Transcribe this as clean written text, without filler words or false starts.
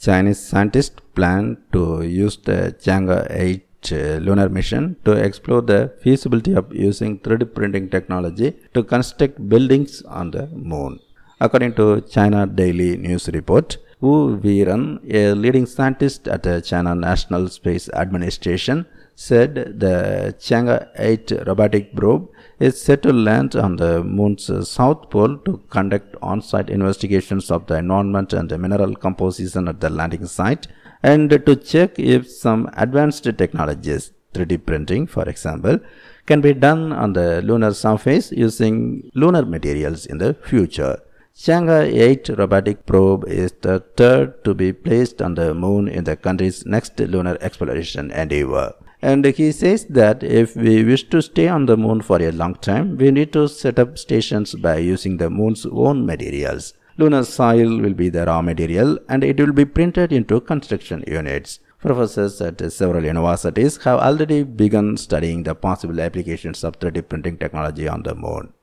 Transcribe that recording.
Chinese scientists plan to use the Chang'e 8 lunar mission to explore the feasibility of using 3D printing technology to construct buildings on the moon. According to China Daily News report, Wu Weiren, a leading scientist at the China National Space Administration, said the Chang'e 8 robotic probe is set to land on the moon's south pole to conduct on-site investigations of the environment and the mineral composition at the landing site, and to check if some advanced technologies, 3D printing for example, can be done on the lunar surface using lunar materials in the future. Chang'e 8 robotic probe is the third to be placed on the moon in the country's next lunar exploration endeavor. And he says that if we wish to stay on the moon for a long time, we need to set up stations by using the moon's own materials. Lunar soil will be the raw material and it will be printed into construction units. Professors at several universities have already begun studying the possible applications of 3D printing technology on the moon.